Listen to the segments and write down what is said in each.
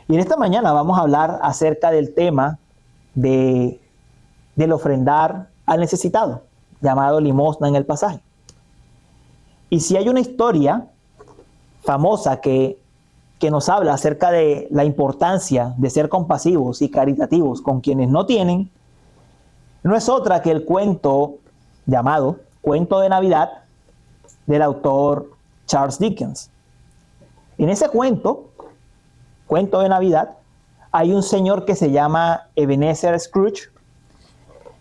Y en esta mañana vamos a hablar acerca del tema del ofrendar al necesitado, llamado limosna en el pasaje. Y si hay una historia famosa que nos habla acerca de la importancia de ser compasivos y caritativos con quienes no tienen, no es otra que el cuento llamado Cuento de Navidad del autor Charles Dickens. En ese cuento de Navidad, hay un señor que se llama Ebenezer Scrooge,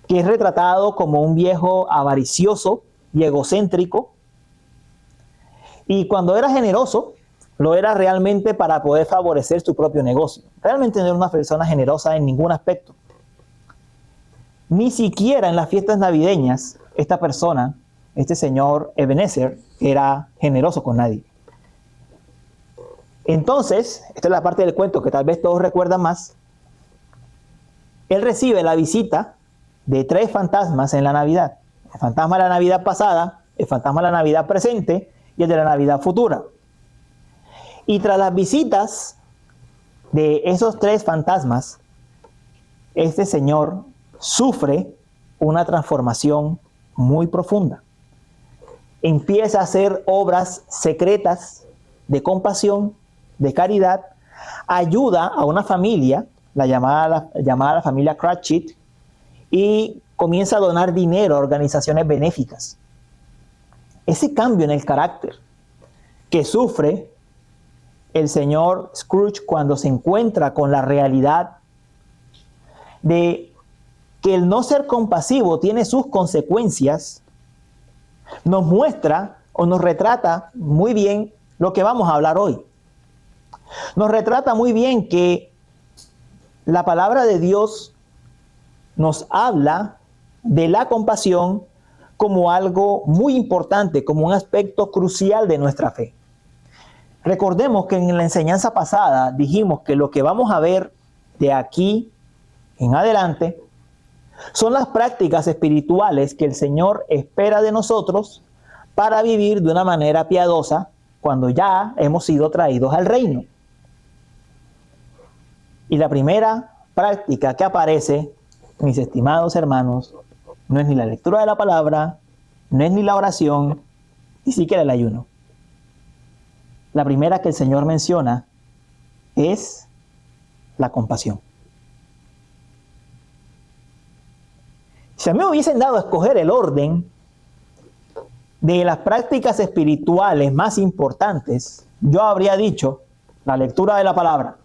que es retratado como un viejo avaricioso y egocéntrico. Y cuando era generoso, lo era realmente para poder favorecer su propio negocio. Realmente no era una persona generosa en ningún aspecto. Ni siquiera en las fiestas navideñas, esta persona, este señor Ebenezer, era generoso con nadie. Entonces, esta es la parte del cuento que tal vez todos recuerdan más. Él recibe la visita de 3 fantasmas en la Navidad. El fantasma de la Navidad pasada, el fantasma de la Navidad presente y el de la Navidad futura. Y tras las visitas de esos 3 fantasmas, este señor sufre una transformación muy profunda. Empieza a hacer obras secretas de compasión, de caridad, ayuda a una familia, la llamada familia Cratchit, y comienza a donar dinero a organizaciones benéficas. Ese cambio en el carácter que sufre el señor Scrooge cuando se encuentra con la realidad de que el no ser compasivo tiene sus consecuencias, nos muestra o nos retrata muy bien lo que vamos a hablar hoy. Nos retrata muy bien que la palabra de Dios nos habla de la compasión como algo muy importante, como un aspecto crucial de nuestra fe. Recordemos que en la enseñanza pasada dijimos que lo que vamos a ver de aquí en adelante son las prácticas espirituales que el Señor espera de nosotros para vivir de una manera piadosa cuando ya hemos sido traídos al reino. Y la primera práctica que aparece, mis estimados hermanos, no es ni la lectura de la palabra, no es ni la oración, ni siquiera el ayuno. La primera que el Señor menciona es la compasión. Si a mí me hubiesen dado a escoger el orden de las prácticas espirituales más importantes, yo habría dicho la lectura de la palabra.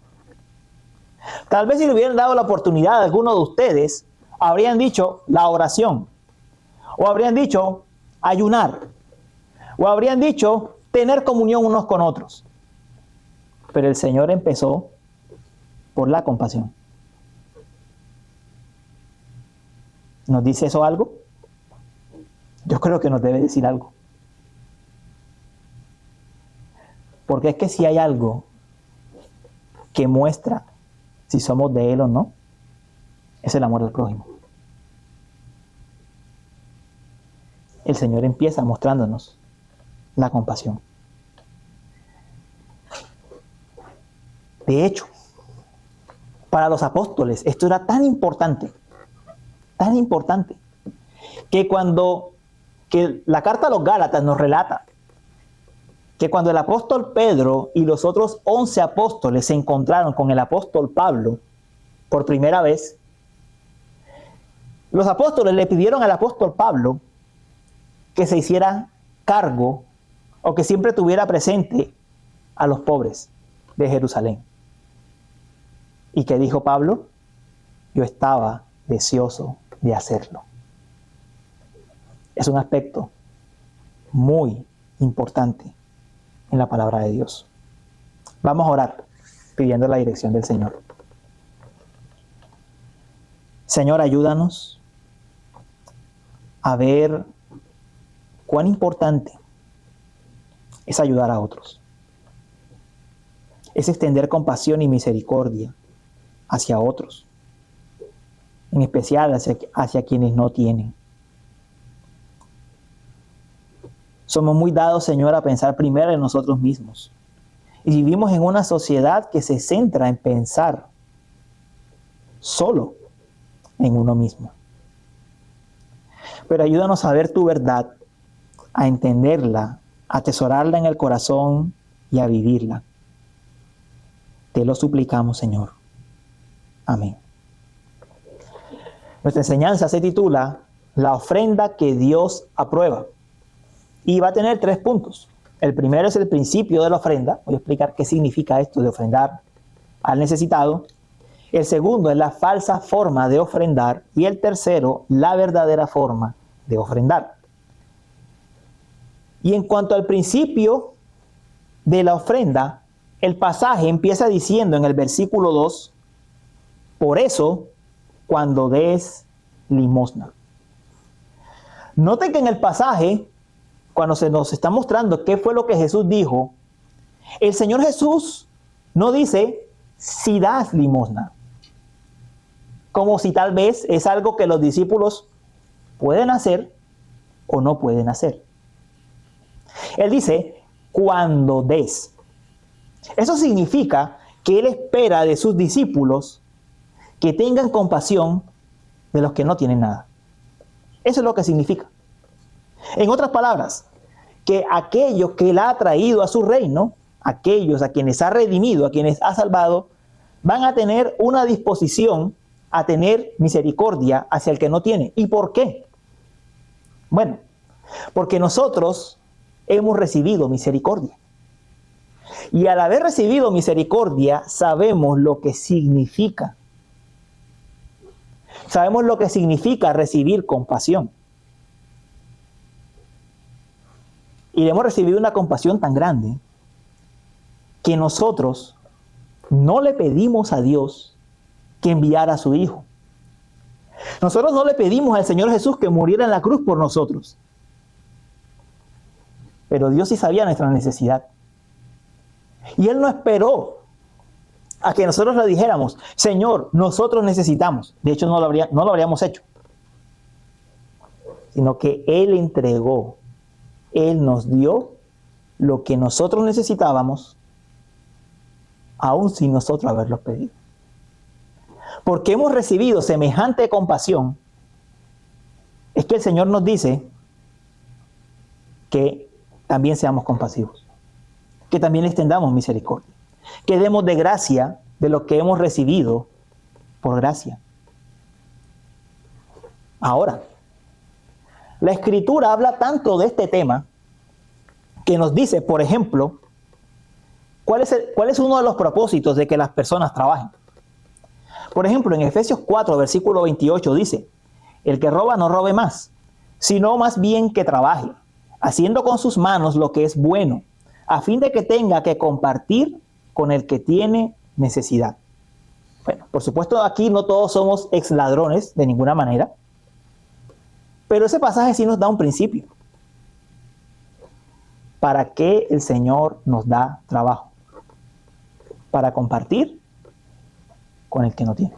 Tal vez si le hubieran dado la oportunidad a alguno de ustedes, habrían dicho la oración, o habrían dicho ayunar, o habrían dicho tener comunión unos con otros. Pero el Señor empezó por la compasión. ¿Nos dice eso algo? Yo creo que nos debe decir algo. Porque es que si hay algo que muestra si somos de Él o no, es el amor al prójimo. El Señor empieza mostrándonos la compasión. De hecho, para los apóstoles esto era tan importante, que la carta a los Gálatas nos relata que cuando el apóstol Pedro y los otros 11 apóstoles se encontraron con el apóstol Pablo por primera vez, los apóstoles le pidieron al apóstol Pablo que se hiciera cargo o que siempre tuviera presente a los pobres de Jerusalén. ¿Y qué dijo Pablo? Yo estaba deseoso de hacerlo. Es un aspecto muy importante en la palabra de Dios. Vamos a orar pidiendo la dirección del Señor. Señor, ayúdanos a ver cuán importante es ayudar a otros. Es extender compasión y misericordia hacia otros, en especial hacia quienes no tienen. Somos muy dados, Señor, a pensar primero en nosotros mismos Y vivimos en una sociedad que se centra en pensar solo en uno mismo. Pero ayúdanos a ver tu verdad, a entenderla, a atesorarla en el corazón y a vivirla. Te lo suplicamos, Señor. Amén. Nuestra enseñanza se titula La ofrenda que Dios aprueba. Y va a tener 3 puntos. El primero es el principio de la ofrenda. Voy a explicar qué significa esto de ofrendar al necesitado. El segundo es la falsa forma de ofrendar. Y el tercero, la verdadera forma de ofrendar. Y en cuanto al principio de la ofrenda, el pasaje empieza diciendo en el versículo 2, por eso, cuando des limosna. Noten que en el pasaje, cuando se nos está mostrando qué fue lo que Jesús dijo, el Señor Jesús no dice si das limosna, como si tal vez es algo que los discípulos pueden hacer o no pueden hacer. Él dice, cuando des. Eso significa que Él espera de sus discípulos que tengan compasión de los que no tienen nada. Eso es lo que significa. En otras palabras, que aquellos que Él ha traído a su reino, aquellos a quienes ha redimido, a quienes ha salvado, van a tener una disposición a tener misericordia hacia el que no tiene. ¿Y por qué? Bueno, porque nosotros hemos recibido misericordia. Y al haber recibido misericordia, sabemos lo que significa. Sabemos lo que significa recibir compasión. Y hemos recibido una compasión tan grande que nosotros no le pedimos a Dios que enviara a su Hijo. Nosotros no le pedimos al Señor Jesús que muriera en la cruz por nosotros. Pero Dios sí sabía nuestra necesidad. Y Él no esperó a que nosotros le dijéramos, Señor, nosotros necesitamos. De hecho, no lo habríamos hecho. Sino que Él entregó, Él nos dio lo que nosotros necesitábamos, aun sin nosotros haberlo pedido. Porque hemos recibido semejante compasión, es que el Señor nos dice que también seamos compasivos, que también extendamos misericordia, que demos de gracia de lo que hemos recibido por gracia. Ahora, la Escritura habla tanto de este tema que nos dice, por ejemplo, cuál es uno de los propósitos de que las personas trabajen. Por ejemplo, en Efesios 4, versículo 28 dice, el que roba no robe más, sino más bien que trabaje, haciendo con sus manos lo que es bueno, a fin de que tenga que compartir con el que tiene necesidad. Bueno, por supuesto aquí no todos somos ex ladrones de ninguna manera, pero ese pasaje sí nos da un principio. ¿Para qué el Señor nos da trabajo? Para compartir con el que no tiene.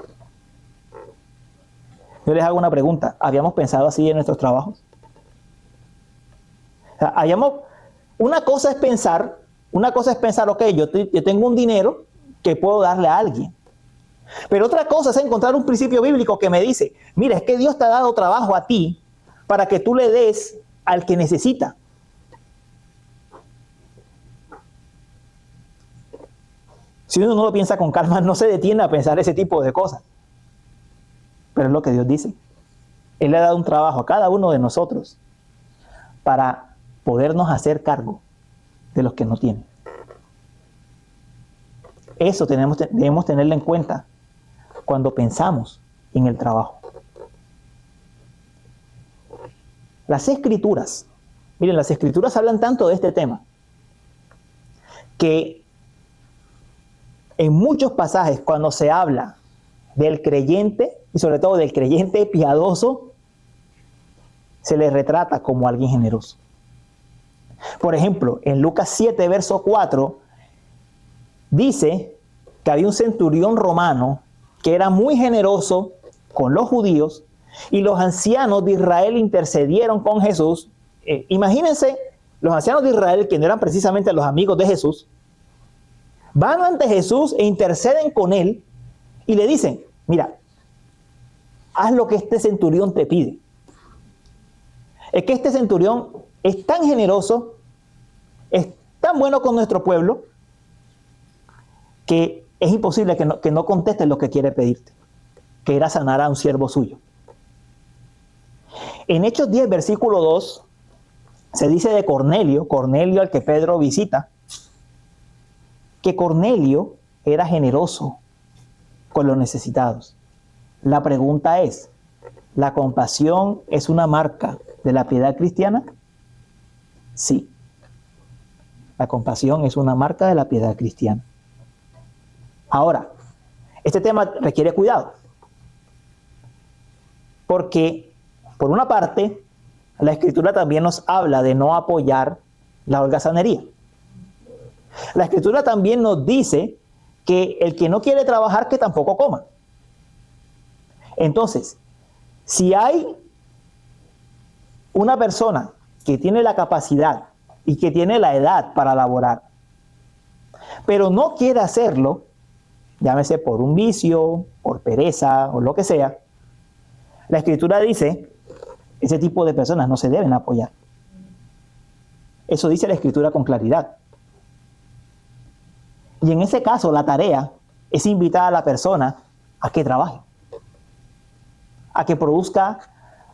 Yo les hago una pregunta. ¿Habíamos pensado así en nuestros trabajos? O sea, una cosa es pensar, ok, yo tengo un dinero que puedo darle a alguien. Pero otra cosa es encontrar un principio bíblico que me dice, mira, es que Dios te ha dado trabajo a ti para que tú le des al que necesita. Si uno no lo piensa con calma, no se detiene a pensar ese tipo de cosas. Pero es lo que Dios dice. Él le ha dado un trabajo a cada uno de nosotros para podernos hacer cargo de los que no tienen. Eso debemos tenerlo en cuenta cuando pensamos en el trabajo. Las Escrituras, miren, las Escrituras hablan tanto de este tema que en muchos pasajes cuando se habla del creyente y sobre todo del creyente piadoso, se le retrata como alguien generoso. Por ejemplo, en Lucas 7, verso 4, dice que había un centurión romano que era muy generoso con los judíos y los ancianos de Israel intercedieron con Jesús. Imagínense, los ancianos de Israel, que no eran precisamente los amigos de Jesús, van ante Jesús e interceden con él y le dicen, mira, haz lo que este centurión te pide. Es que este centurión es tan generoso, es tan bueno con nuestro pueblo, que es imposible que no conteste lo que quiere pedirte, que era sanar a un siervo suyo. En Hechos 10, versículo 2, se dice de Cornelio, Cornelio al que Pedro visita, que Cornelio era generoso con los necesitados. La pregunta es, ¿la compasión es una marca de la piedad cristiana? Sí. La compasión es una marca de la piedad cristiana. Ahora, este tema requiere cuidado. Porque, por una parte, la Escritura también nos habla de no apoyar la holgazanería. La Escritura también nos dice que el que no quiere trabajar, que tampoco coma. Entonces, si hay una persona que tiene la capacidad y que tiene la edad para laborar, pero no quiere hacerlo, llámese por un vicio, por pereza o lo que sea, la Escritura dice, ese tipo de personas no se deben apoyar. Eso dice la Escritura con claridad. Y en ese caso, la tarea es invitar a la persona a que trabaje, a que produzca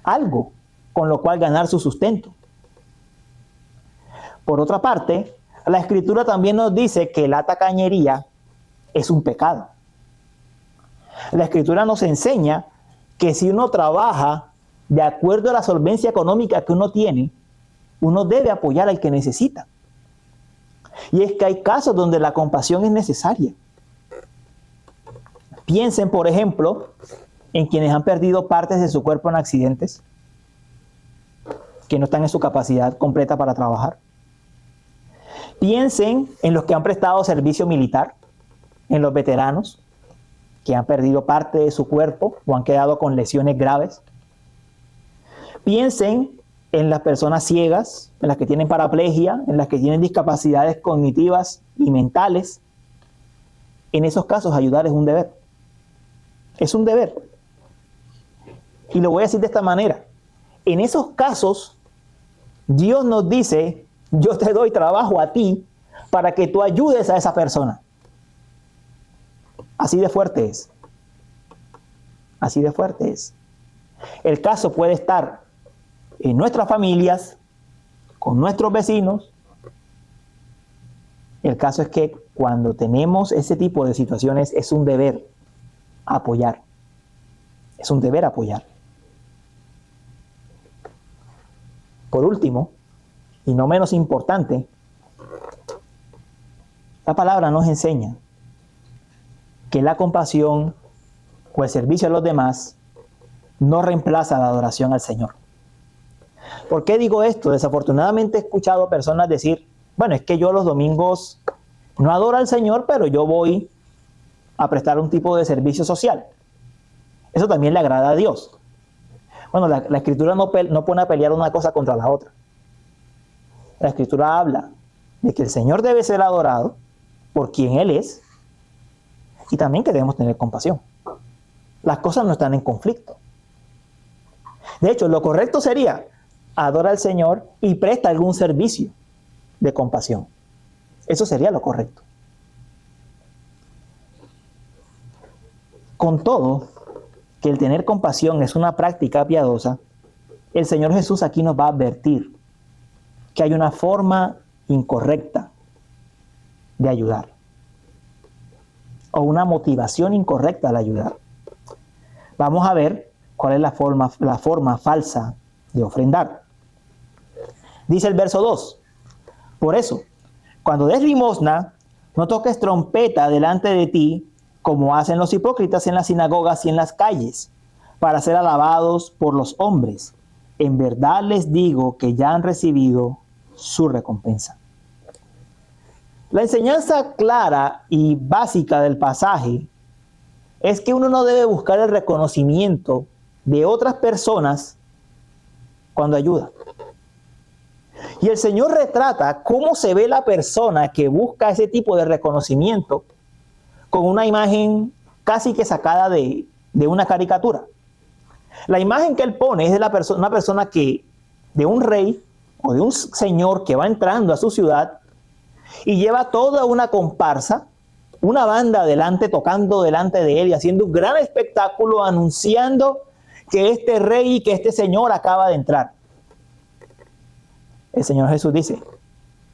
algo con lo cual ganar su sustento. Por otra parte, la Escritura también nos dice que la tacañería es un pecado. La Escritura nos enseña que si uno trabaja de acuerdo a la solvencia económica que uno tiene, uno debe apoyar al que necesita. Y es que hay casos donde la compasión es necesaria. Piensen, por ejemplo, en quienes han perdido partes de su cuerpo en accidentes, que no están en su capacidad completa para trabajar. Piensen en los que han prestado servicio militar, en los veteranos, que han perdido parte de su cuerpo o han quedado con lesiones graves. Piensen en las personas ciegas, en las que tienen paraplegia, en las que tienen discapacidades cognitivas y mentales. En esos casos, ayudar es un deber. Es un deber. Y lo voy a decir de esta manera. En esos casos, Dios nos dice, yo te doy trabajo a ti para que tú ayudes a esa persona. Así de fuerte es. Así de fuerte es. El caso puede estar en nuestras familias, con nuestros vecinos. El caso es que cuando tenemos ese tipo de situaciones es un deber apoyar. Es un deber apoyar. Por último, y no menos importante, la palabra nos enseña que la compasión o el servicio a los demás no reemplaza la adoración al Señor. ¿Por qué digo esto? Desafortunadamente he escuchado personas decir, bueno, es que yo los domingos no adoro al Señor, pero yo voy a prestar un tipo de servicio social. Eso también le agrada a Dios. Bueno, la Escritura no pone a pelear una cosa contra la otra. La Escritura habla de que el Señor debe ser adorado por quien Él es y también que debemos tener compasión. Las cosas no están en conflicto. De hecho, lo correcto sería adora al Señor y presta algún servicio de compasión. Eso sería lo correcto. Con todo, que el tener compasión es una práctica piadosa, el Señor Jesús aquí nos va a advertir que hay una forma incorrecta de ayudar o una motivación incorrecta al ayudar. Vamos a ver cuál es la forma falsa de ofrendar. Dice el verso 2, por eso, cuando des limosna, no toques trompeta delante de ti, como hacen los hipócritas en las sinagogas y en las calles, para ser alabados por los hombres. En verdad les digo que ya han recibido su recompensa. La enseñanza clara y básica del pasaje es que uno no debe buscar el reconocimiento de otras personas cuando ayuda. Y el Señor retrata cómo se ve la persona que busca ese tipo de reconocimiento con una imagen casi que sacada de una caricatura. La imagen que él pone es de una persona de un rey o de un señor que va entrando a su ciudad y lleva toda una comparsa, una banda adelante, tocando delante de él y haciendo un gran espectáculo anunciando que este rey y que este señor acaba de entrar. El Señor Jesús dice,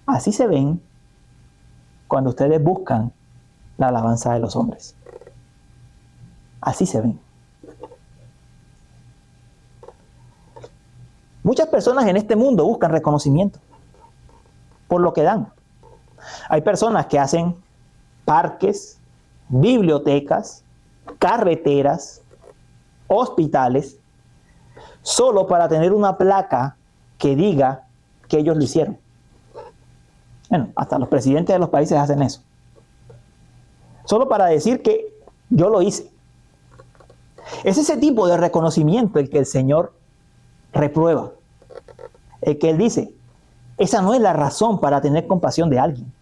así se ven cuando ustedes buscan la alabanza de los hombres. Así se ven. Muchas personas en este mundo buscan reconocimiento por lo que dan. Hay personas que hacen parques, bibliotecas, carreteras, hospitales, solo para tener una placa que diga que ellos lo hicieron. Bueno, hasta los presidentes de los países hacen eso. Solo para decir que yo lo hice. Es ese tipo de reconocimiento el que el Señor reprueba. El que Él dice, esa no es la razón para tener compasión de alguien.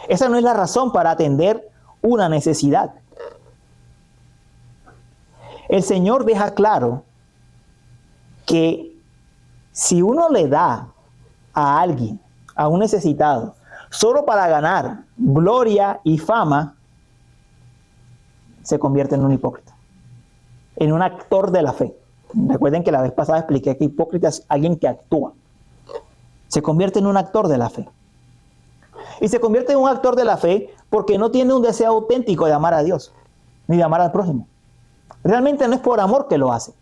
Esa no es la razón para atender una necesidad. El Señor deja claro que si uno le da a alguien, a un necesitado, solo para ganar gloria y fama, se convierte en un hipócrita, en un actor de la fe. Recuerden que la vez pasada expliqué que hipócrita es alguien que actúa. Se convierte en un actor de la fe. Y se convierte en un actor de la fe porque no tiene un deseo auténtico de amar a Dios, ni de amar al prójimo. Realmente no es por amor que lo hace.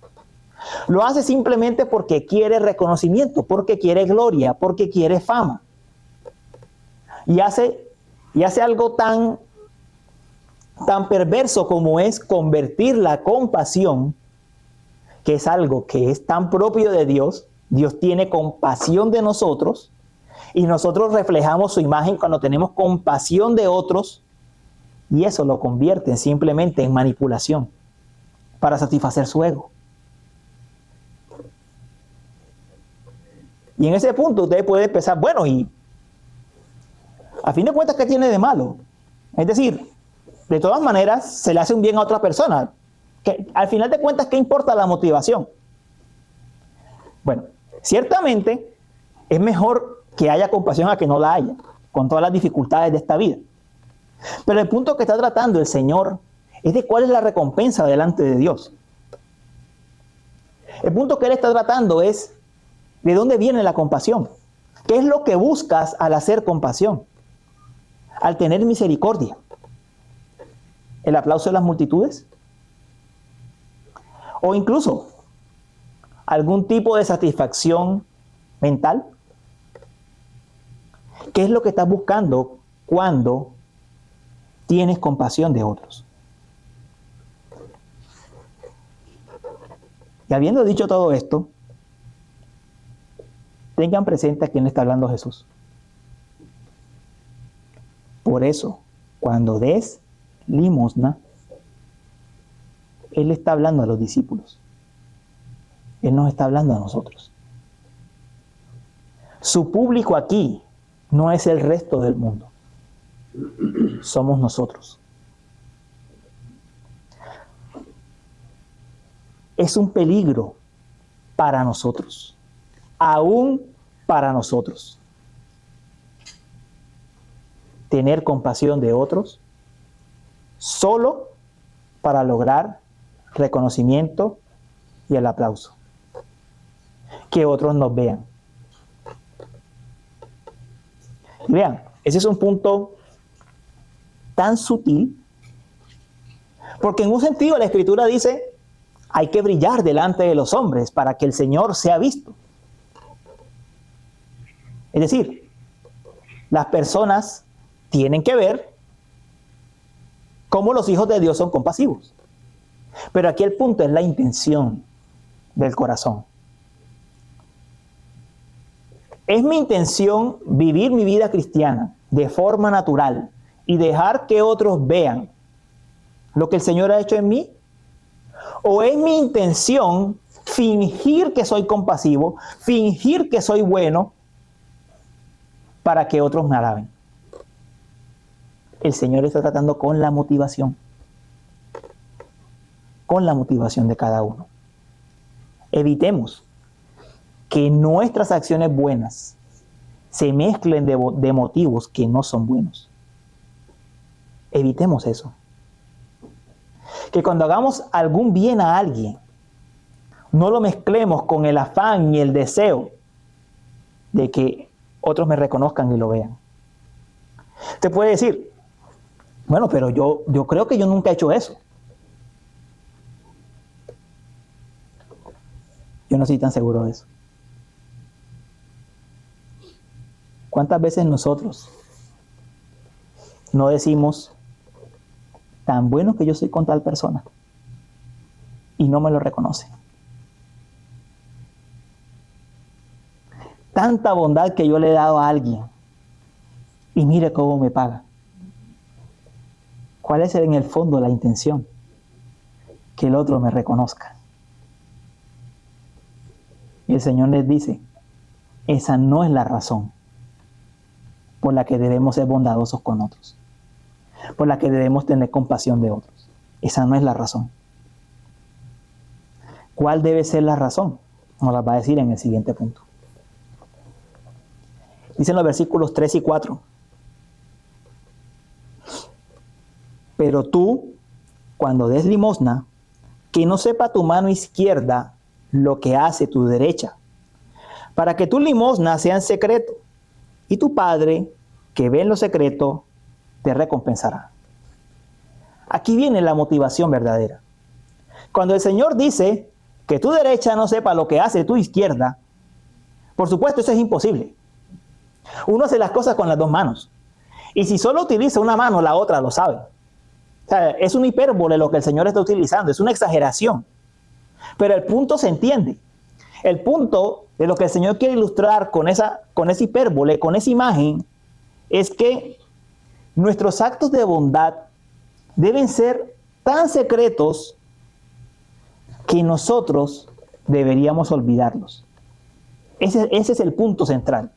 Lo hace simplemente porque quiere reconocimiento, porque quiere gloria, porque quiere fama. Y hace algo tan perverso como es convertir la compasión, que es algo que es tan propio de Dios. Dios tiene compasión de nosotros y nosotros reflejamos su imagen cuando tenemos compasión de otros, y eso lo convierte simplemente en manipulación para satisfacer su ego. Y en ese punto usted puede pensar, bueno, y a fin de cuentas, ¿qué tiene de malo? Es decir, de todas maneras, se le hace un bien a otra persona. Que, al final de cuentas, ¿qué importa la motivación? Bueno, ciertamente es mejor que haya compasión a que no la haya, con todas las dificultades de esta vida. Pero el punto que está tratando el Señor es de cuál es la recompensa delante de Dios. El punto que Él está tratando es de dónde viene la compasión. ¿Qué es lo que buscas al hacer compasión? Al tener misericordia. ¿El aplauso de las multitudes? O incluso algún tipo de satisfacción mental. ¿Qué es lo que estás buscando cuando tienes compasión de otros? Y habiendo dicho todo esto, tengan presente a quién le está hablando Jesús. Por eso, cuando des limosna, Él está hablando a los discípulos. Él nos está hablando a nosotros. Su público aquí no es el resto del mundo. Somos nosotros. Es un peligro para nosotros, aún para nosotros, tener compasión de otros solo para lograr reconocimiento y el aplauso, que otros nos vean. Y vean, ese es un punto tan sutil, porque en un sentido la Escritura dice, hay que brillar delante de los hombres para que el Señor sea visto. Es decir, las personas tienen que ver cómo los hijos de Dios son compasivos. Pero aquí el punto es la intención del corazón. ¿Es mi intención vivir mi vida cristiana de forma natural y dejar que otros vean lo que el Señor ha hecho en mí? ¿O es mi intención fingir que soy compasivo, fingir que soy bueno, para que otros me alaben. El Señor está tratando con la motivación de cada uno. Evitemos que nuestras acciones buenas se mezclen de motivos que no son buenos. Evitemos eso. Que cuando hagamos algún bien a alguien, no lo mezclemos con el afán y el deseo de que otros me reconozcan y lo vean. Te puede decir, bueno, pero yo creo que yo nunca he hecho eso. Yo no estoy tan seguro de eso. ¿Cuántas veces nosotros no decimos, tan bueno que yo soy con tal persona, y no me lo reconoce? Tanta bondad que yo le he dado a alguien, y mire cómo me paga. ¿Cuál es en el fondo la intención? Que el otro me reconozca. Y el Señor les dice, esa no es la razón por la que debemos ser bondadosos con otros, por la que debemos tener compasión de otros. Esa no es la razón. ¿Cuál debe ser la razón? Nos la va a decir en el siguiente punto. Dicen los versículos 3 y 4. Pero tú, cuando des limosna, que no sepa tu mano izquierda lo que hace tu derecha, para que tu limosna sea en secreto, y tu Padre, que ve en lo secreto, te recompensará. Aquí viene la motivación verdadera. Cuando el Señor dice que tu derecha no sepa lo que hace tu izquierda, por supuesto eso es imposible. Uno hace las cosas con las dos manos. Y si solo utiliza una mano, la otra lo sabe. O sea, es una hipérbole lo que el Señor está utilizando, es una exageración. Pero el punto se entiende. El punto de lo que el Señor quiere ilustrar con esa hipérbole, con esa imagen, es que nuestros actos de bondad deben ser tan secretos que nosotros deberíamos olvidarlos. Ese es el punto central.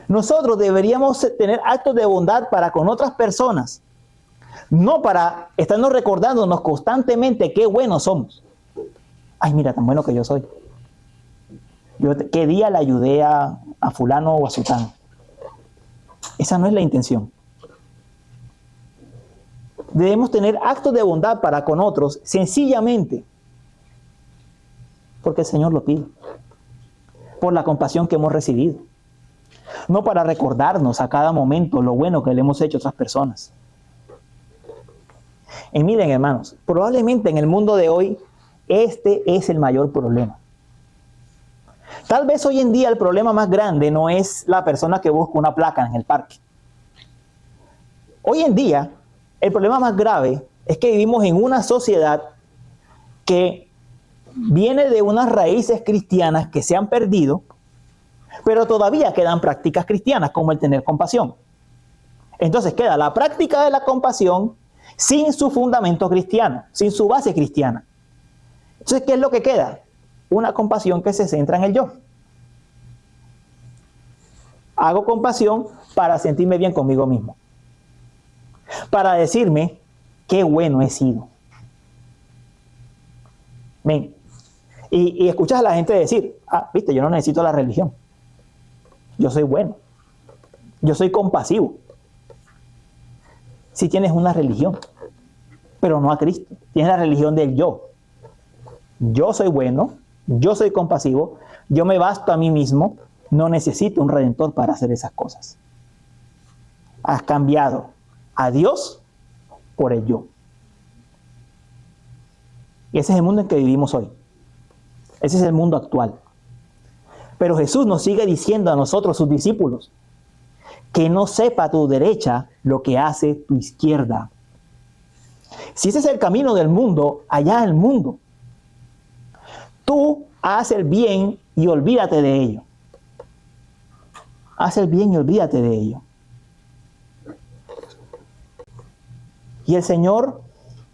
Nosotros deberíamos tener actos de bondad para con otras personas, no para estarnos recordándonos constantemente qué buenos somos. Ay, mira, tan bueno que yo soy. ¿Qué día le ayudé a fulano o a sutano? Esa no es la intención. Debemos tener actos de bondad para con otros sencillamente porque el Señor lo pide, por la compasión que hemos recibido, no para recordarnos a cada momento lo bueno que le hemos hecho a otras personas. Y miren, hermanos, probablemente en el mundo de hoy este es el mayor problema. Tal vez hoy en día el problema más grande no es la persona que busca una placa en el parque. Hoy en día el problema más grave es que vivimos en una sociedad que viene de unas raíces cristianas que se han perdido, pero todavía quedan prácticas cristianas como el tener compasión. Entonces queda la práctica de la compasión sin su fundamento cristiano, sin su base cristiana. Entonces, ¿qué es lo que queda? Una compasión que se centra en el yo. Hago compasión para sentirme bien conmigo mismo, para decirme qué bueno he sido. Ven. Y escuchas a la gente decir, viste, yo no necesito la religión. Yo soy bueno. Yo soy compasivo. Si tienes una religión, pero no a Cristo. Tienes la religión del yo. Yo soy bueno, yo soy compasivo, yo me basto a mí mismo, no necesito un redentor para hacer esas cosas. Has cambiado a Dios por el yo. Y ese es el mundo en que vivimos hoy. Ese es el mundo actual. Pero Jesús nos sigue diciendo a nosotros, sus discípulos, que no sepa tu derecha lo que hace tu izquierda. Si ese es el camino del mundo, allá el mundo. Tú haz el bien y olvídate de ello. Haz el bien y olvídate de ello. Y el Señor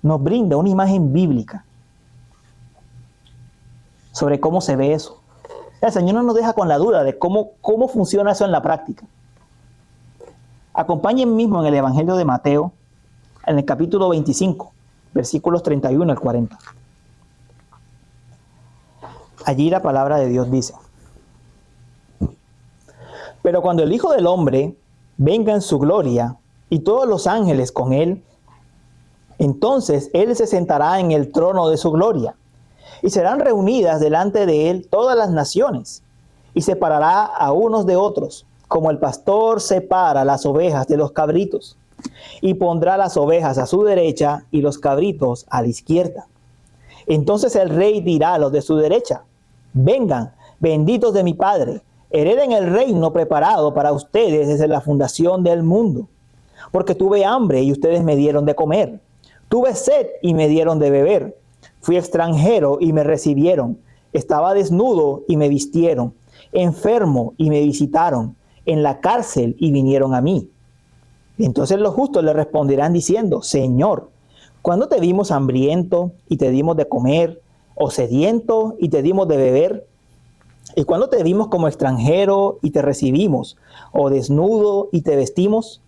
nos brinda una imagen bíblica sobre cómo se ve eso. El Señor no nos deja con la duda de cómo funciona eso en la práctica. Acompáñenme mismo en el Evangelio de Mateo, en el capítulo 25, versículos 31 al 40. Allí la palabra de Dios dice: pero cuando el Hijo del Hombre venga en su gloria y todos los ángeles con él, entonces él se sentará en el trono de su gloria y serán reunidas delante de él todas las naciones y separará a unos de otros, como el pastor separa las ovejas de los cabritos, y pondrá las ovejas a su derecha y los cabritos a la izquierda. Entonces el rey dirá a los de su derecha: vengan, benditos de mi Padre, hereden el reino preparado para ustedes desde la fundación del mundo. Porque tuve hambre y ustedes me dieron de comer. Tuve sed y me dieron de beber. Fui extranjero y me recibieron. Estaba desnudo y me vistieron. Enfermo y me visitaron. En la cárcel y vinieron a mí. Entonces los justos le responderán diciendo: Señor, ¿cuándo te vimos hambriento y te dimos de comer? ¿O sediento y te dimos de beber? ¿Y cuándo te vimos como extranjero y te recibimos? ¿O desnudo y te vestimos?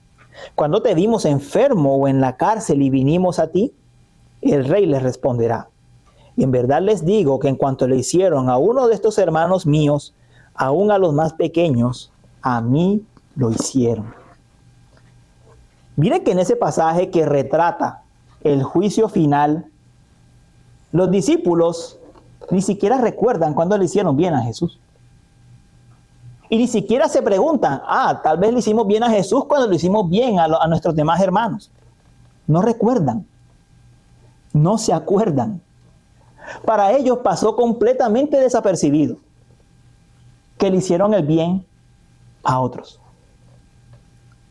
¿Cuándo te vimos enfermo o en la cárcel y vinimos a ti? El rey les responderá: en verdad les digo que en cuanto le hicieron a uno de estos hermanos míos, aún a los más pequeños, a mí lo hicieron. Miren que en ese pasaje que retrata el juicio final, los discípulos ni siquiera recuerdan cuándo le hicieron bien a Jesús. Y ni siquiera se preguntan: tal vez le hicimos bien a Jesús cuando le hicimos bien a nuestros demás hermanos. No recuerdan. No se acuerdan. Para ellos pasó completamente desapercibido que le hicieron el bien a otros.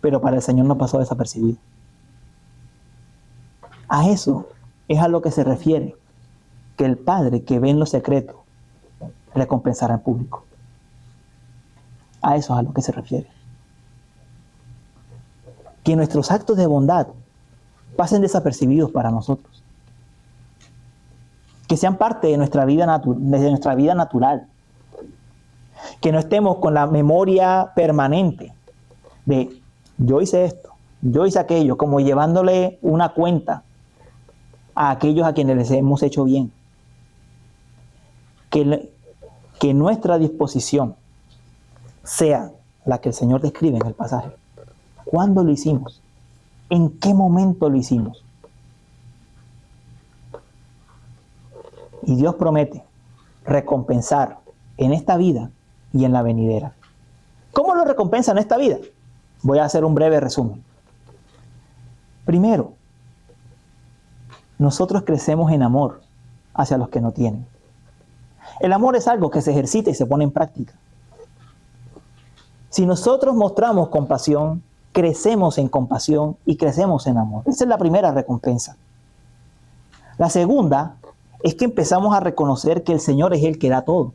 Pero para el Señor no pasó desapercibido. A eso es a lo que se refiere, que el Padre que ve en lo secreto recompensará en público. A eso es a lo que se refiere. Que nuestros actos de bondad pasen desapercibidos para nosotros. Que sean parte de nuestra vida natural. Que no estemos con la memoria permanente de: yo hice esto, yo hice aquello, como llevándole una cuenta a aquellos a quienes les hemos hecho bien. Que nuestra disposición sea la que el Señor describe en el pasaje. ¿Cuándo lo hicimos? ¿En qué momento lo hicimos? Y Dios promete recompensar en esta vida y en la venidera. ¿Cómo lo recompensa en esta vida? Voy a hacer un breve resumen. Primero, nosotros crecemos en amor hacia los que no tienen. El amor es algo que se ejercita y se pone en práctica. Si nosotros mostramos compasión, crecemos en compasión y crecemos en amor. Esa es la primera recompensa. La segunda es que empezamos a reconocer que el Señor es el que da todo.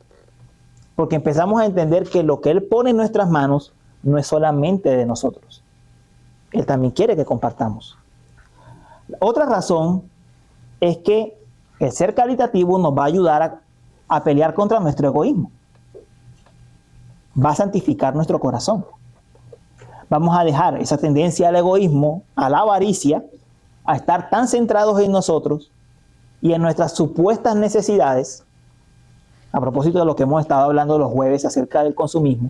Porque empezamos a entender que lo que Él pone en nuestras manos no es solamente de nosotros. Él también quiere que compartamos. Otra razón es que el ser caritativo nos va a ayudar a pelear contra nuestro egoísmo. Va a santificar nuestro corazón. Vamos a dejar esa tendencia al egoísmo, a la avaricia, a estar tan centrados en nosotros y en nuestras supuestas necesidades, a propósito de lo que hemos estado hablando los jueves acerca del consumismo.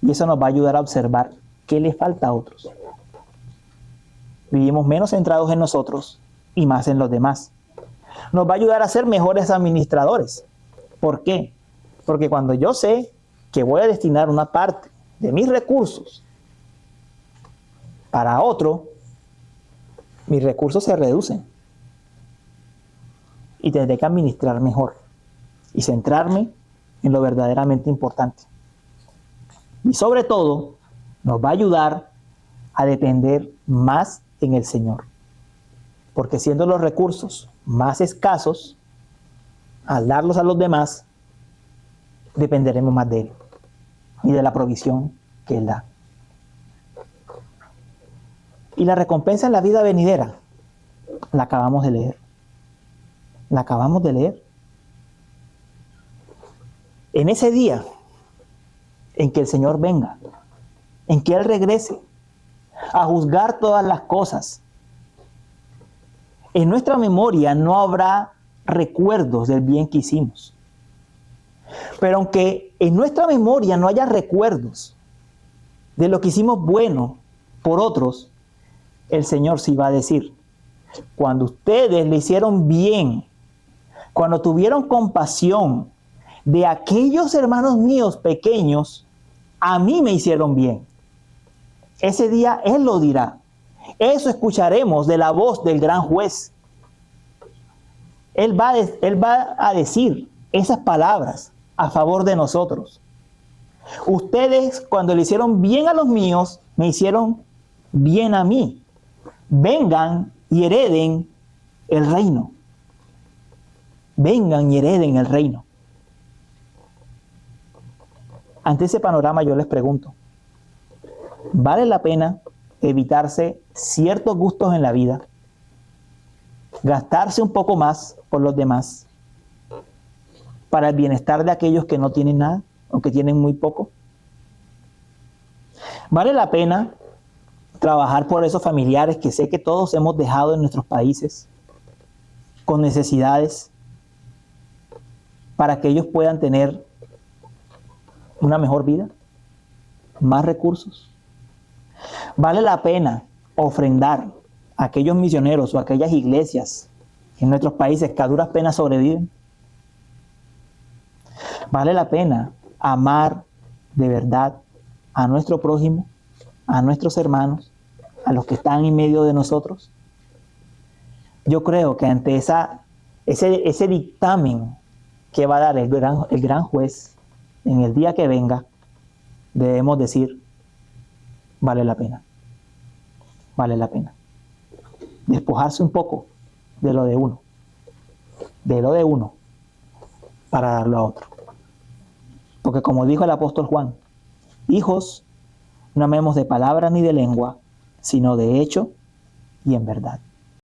Y eso nos va a ayudar a observar qué le falta a otros. Vivimos menos centrados en nosotros y más en los demás. Nos va a ayudar a ser mejores administradores. ¿Por qué? Porque cuando yo sé que voy a destinar una parte de mis recursos para otro, mis recursos se reducen. Y tendré que administrar mejor y centrarme en lo verdaderamente importante. Y sobre todo, nos va a ayudar a depender más en el Señor. Porque siendo los recursos más escasos, al darlos a los demás, dependeremos más de Él y de la provisión que Él da. Y la recompensa en la vida venidera, la acabamos de leer. La acabamos de leer. En ese día en que el Señor venga en que Él regrese a juzgar todas las cosas. En nuestra memoria no habrá recuerdos del bien que hicimos. Pero aunque en nuestra memoria no haya recuerdos de lo que hicimos bueno por otros, el Señor sí va a decir: cuando ustedes le hicieron bien, cuando tuvieron compasión de aquellos hermanos míos pequeños, a mí me hicieron bien. Ese día Él lo dirá. Eso escucharemos de la voz del gran juez. Él va a decir esas palabras a favor de nosotros. Ustedes, cuando le hicieron bien a los míos, me hicieron bien a mí. Vengan y hereden el reino. Vengan y hereden el reino. Ante ese panorama yo les pregunto, ¿vale la pena evitarse ciertos gustos en la vida? ¿Gastarse un poco más por los demás para el bienestar de aquellos que no tienen nada o que tienen muy poco? ¿Vale la pena trabajar por esos familiares que sé que todos hemos dejado en nuestros países con necesidades para que ellos puedan tener una mejor vida, más recursos? ¿Vale la pena ofrendar a aquellos misioneros o a aquellas iglesias en nuestros países que a duras penas sobreviven? ¿Vale la pena amar de verdad a nuestro prójimo, a nuestros hermanos, a los que están en medio de nosotros? Yo creo que ante ese dictamen que va a dar el gran juez en el día que venga, debemos decir: vale la pena. Vale la pena. Despojarse un poco de lo de uno. Para darlo a otro. Porque como dijo el apóstol Juan: hijos, no amemos de palabra ni de lengua, sino de hecho y en verdad.